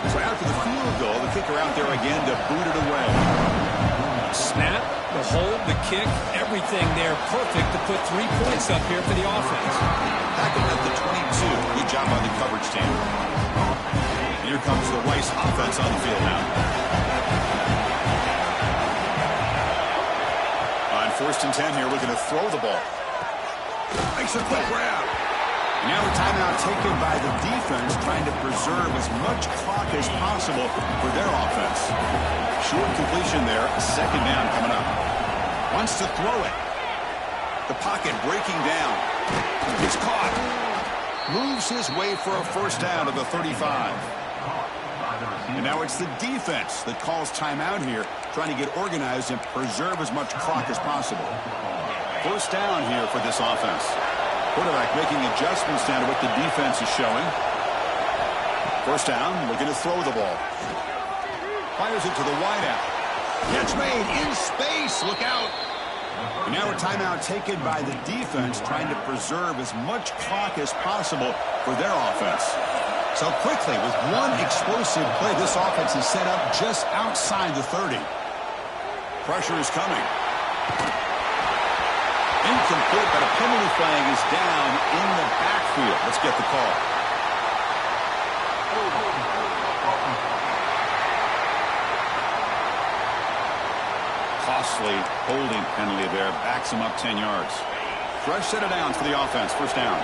Speaker 1: So after the field goal, the kicker out there again to boot it away.
Speaker 2: Snap, the hold, the kick, everything there perfect to put 3 points up here for the offense.
Speaker 1: Back at the 22. Good job by the coverage team. Here comes the Rice offense on the field now. On first and 10 here, looking to throw the ball. Makes a quick grab. And now a timeout taken by the defense, trying to preserve as much clock as possible for their offense. Short completion there, second down coming up. Wants to throw it. The pocket breaking down. It's caught. Moves his way for a first down to the 35. And now it's the defense that calls timeout here, trying to get organized and preserve as much clock as possible. First down here for this offense. Quarterback making adjustments down to what the defense is showing. First down, looking to throw the ball. Fires it to the wideout. Catch made in space. Look out. And now a timeout taken by the defense, trying to preserve as much clock as possible for their offense. So quickly, with one explosive play, this offense is set up just outside the 30. Pressure is coming. Incomplete, but a penalty flag is down in the backfield. Let's get the call. Toss costly holding penalty there. Backs him up 10 yards. Fresh set of downs for the offense. First down.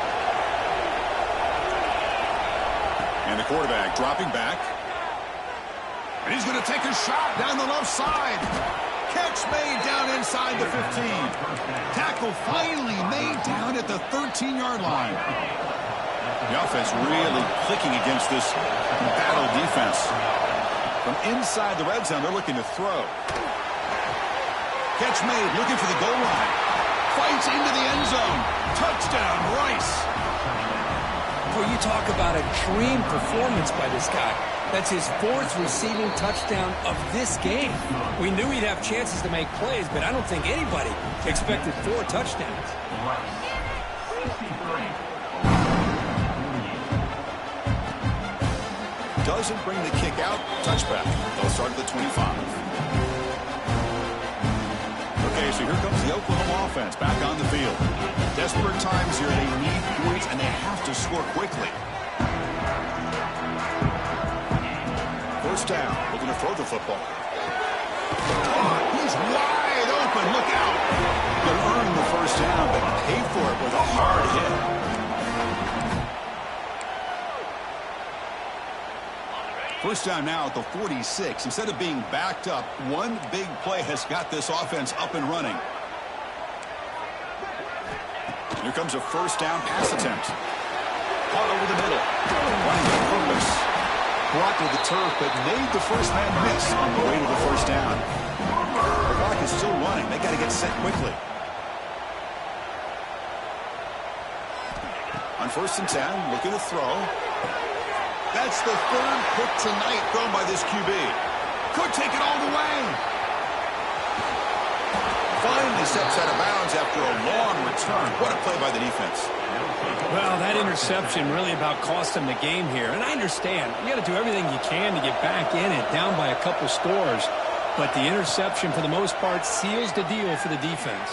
Speaker 1: And the quarterback dropping back. And he's going to take a shot down the left side. Catch made down inside the 15. Tackle finally made down at the 13-yard line. The offense really clicking against this battle defense. From inside the red zone, they're looking to throw. Catch made, looking for the goal line. Fights into the end zone. Touchdown, Rice.
Speaker 2: Well, you talk about a dream performance by this guy. That's his 4th receiving touchdown of this game. We knew he'd have chances to make plays, but I don't think anybody expected 4 touchdowns.
Speaker 1: Doesn't bring the kick out. Touchback. They'll start at the 25. Okay, so here comes the Oklahoma offense back on the field. Desperate times here. They need points, and they have to score quickly. First down. Looking to throw the football. Oh, he's wide open. Look out. They'll earn the first down, but pay for it with a hard hit. First down now at the 46. Instead of being backed up, one big play has got this offense up and running. Here comes a first down pass attempt. Caught over the middle. Running on purpose. Brought to the turf, but made the first man miss on the way to the first down. The clock is still running. They got to get set quickly. On first and 10, looking to throw. That's the 3rd pick tonight thrown by this QB. Could take it all the way. Finally steps out of bounds after a long return. What a play by the defense.
Speaker 2: Well, that interception really about cost him the game here. And I understand. You got to do everything you can to get back in it, down by a couple scores. But the interception, for the most part, seals the deal for the defense.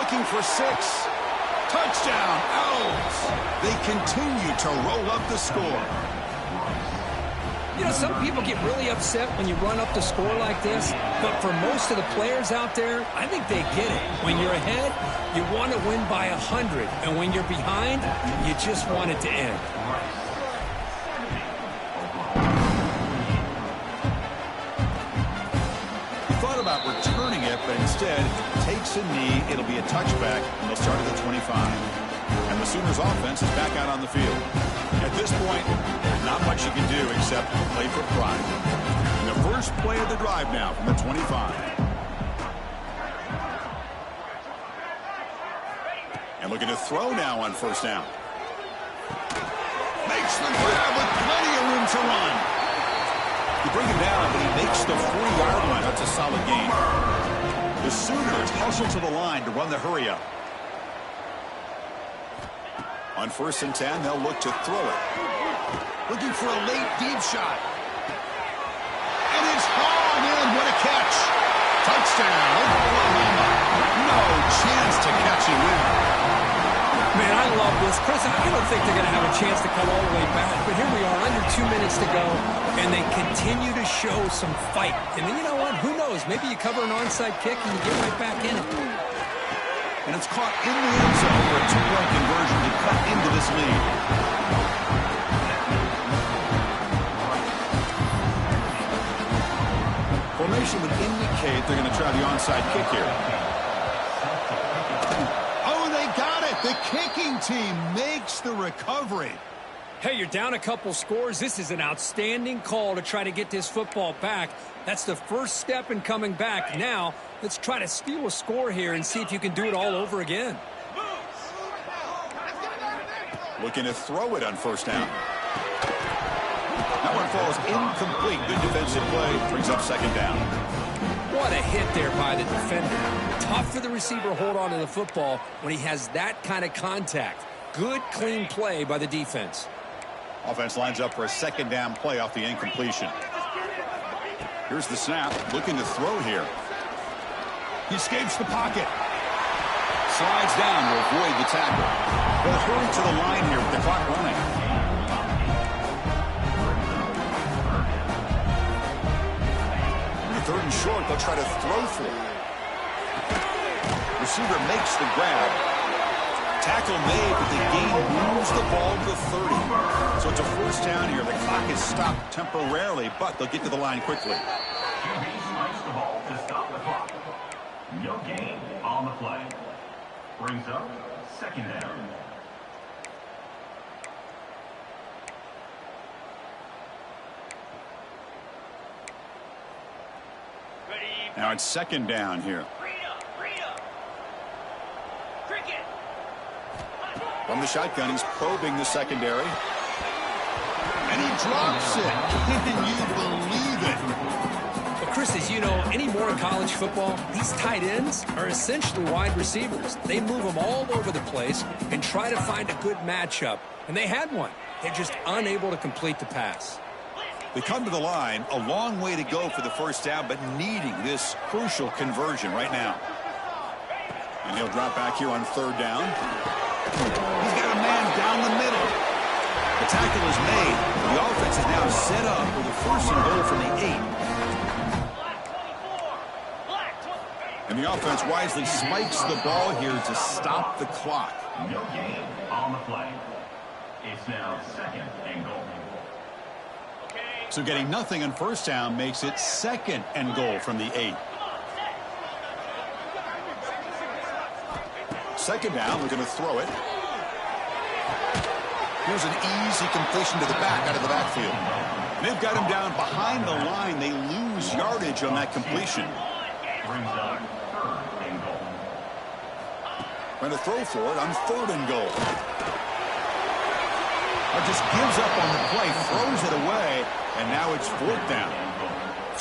Speaker 1: Looking for 6. Touchdown, Owls. They continue to roll up the score.
Speaker 2: You know, some people get really upset when you run up the score like this, but for most of the players out there, I think they get it. When you're ahead, you want to win by 100, and when you're behind, you just want it to end.
Speaker 1: He thought about returning it, but instead takes a knee. It'll be a touchback, and they'll start at the 25. And the Sooners offense is back out on the field. At this point, not much you can do except play for pride. And the first play of the drive now from the 25. And looking to throw now on first down. Makes the grab with plenty of room to run. You bring him down, but he makes the 40-yard line. That's a solid gain. The Sooners hustle to the line to run the hurry-up. On first and 10, they'll look to throw it. Looking for a late deep shot. And it's hauled in. What a catch. Touchdown, Oklahoma. No chance to catch him in.
Speaker 2: Man, I love this. Chris, I don't think they're going to have a chance to come all the way back. But here we are, under 2 minutes to go, and they continue to show some fight. And then, you know what? Who knows? Maybe you cover an onside kick and you get right back in it.
Speaker 1: And it's caught in the end zone for a 2-point conversion to cut into this lead. Formation would indicate they're going to try the onside kick here. Oh, they got it. The kicking team makes the recovery.
Speaker 2: Hey, you're down a couple scores. This is an outstanding call to try to get this football back. That's the first step in coming back. Now, let's try to steal a score here and see if you can do it all over again.
Speaker 1: Looking to throw it on first down. That one falls incomplete. Good defensive play. Brings up second down.
Speaker 2: What a hit there by the defender. Tough for the receiver to hold on to the football when he has that kind of contact. Good, clean play by the defense.
Speaker 1: Offense lines up for a second down play off the incompletion. Here's the snap. Looking to throw here. He escapes the pocket. Slides down to avoid the tackle. They'll hurry to the line here with the clock running. The 3rd and short, they'll try to throw for it. receiver makes the grab. Tackle made, but the gain moves the ball to the 30. So it's a first down here. The clock is stopped temporarily, but they'll get to the line quickly.
Speaker 4: QB spikes the ball to stop the clock. No gain on the play. Brings up second down.
Speaker 1: Now it's second down here. From the shotgun, he's probing the secondary. And he drops it. Can you believe it?
Speaker 2: Well, Chris, as you know, anymore in college football, these tight ends are essentially wide receivers. They move them all over the place and try to find a good matchup. And they had one. They're just unable to complete the pass.
Speaker 1: They come to the line, a long way to go for the first down, but needing this crucial conversion right now. And he'll drop back here on third down. He's got a man down the middle. The tackle is made. The offense is now set up with a first and goal from the 8. And the offense wisely spikes the ball here to stop the clock.
Speaker 4: No gain on the play. It's now second and goal.
Speaker 1: So getting nothing on first down makes it second and goal from the 8. Second down, we're going to throw it. Here's an easy completion to the back out of the backfield. They've got him down behind the line. They lose yardage on that completion.
Speaker 4: Brings up third and goal.
Speaker 1: Trying to throw for it on third and goal. Just gives up on the play, throws it away, and now it's fourth down.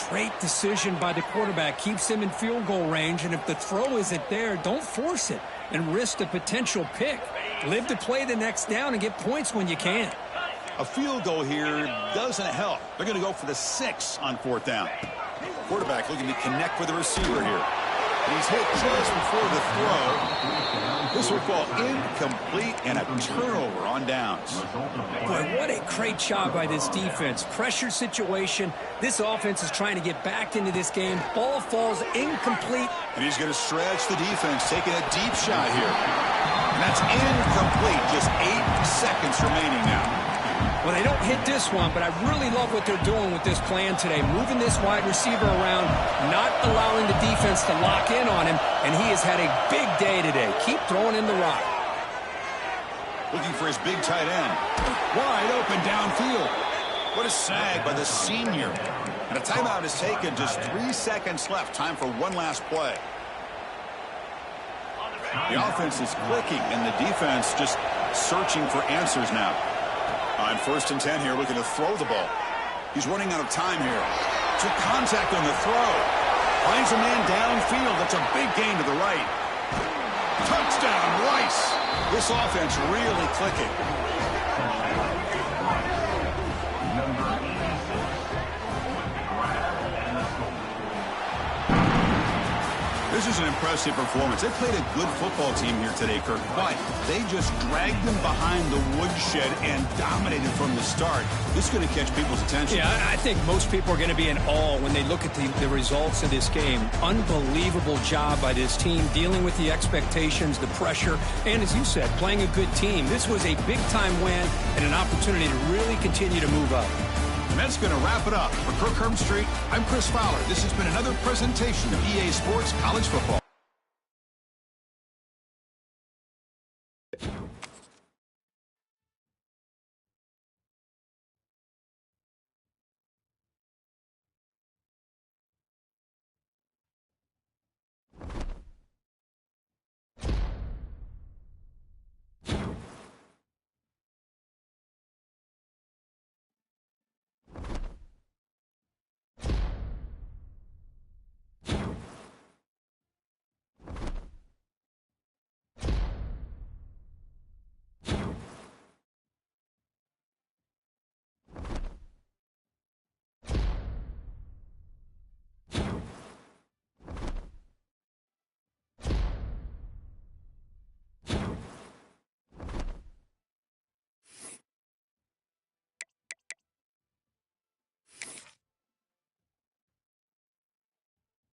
Speaker 2: Great decision by the quarterback. Keeps him in field goal range, and if the throw isn't there, don't force it and risk a potential pick. Live to play the next down and get points when you can.
Speaker 1: A field goal here doesn't help. They're going to go for the 6 on fourth down. Quarterback looking to connect with the receiver here. And he's hit just before the throw. This will fall incomplete and a turnover on downs.
Speaker 2: Boy, what a great job by this defense. Pressure situation. This offense is trying to get back into this game. Ball falls incomplete.
Speaker 1: And he's going to stretch the defense, taking a deep shot here. And that's incomplete. Just 8 seconds remaining now.
Speaker 2: Well, they don't hit this one, but I really love what they're doing with this plan today. Moving this wide receiver around, not allowing the defense to lock in on him, and he has had a big day today. Keep throwing in the rock.
Speaker 1: Looking for his big tight end. Wide open downfield. What a sag by the senior. And a timeout is taken. Just 3 seconds left. Time for one last play. The offense is clicking, and the defense just searching for answers now. On first and 10 here, looking to throw the ball. He's running out of time here. Took contact on the throw. Finds a man downfield. That's a big gain to the right. Touchdown, Rice. This offense really clicking. This is an impressive performance. They played a good football team here today, Kirk, but they just dragged them behind the woodshed and dominated from the start. This is going to catch people's attention.
Speaker 2: Yeah, I think most people are going to be in awe when they look at the results of this game. Unbelievable job by this team, dealing with the expectations, the pressure, and as you said, playing a good team. This was a big-time win and an opportunity to really continue to move up.
Speaker 1: And that's going to wrap it up. For Kirk Herbstreit, I'm Chris Fowler. This has been another presentation of EA Sports College Football.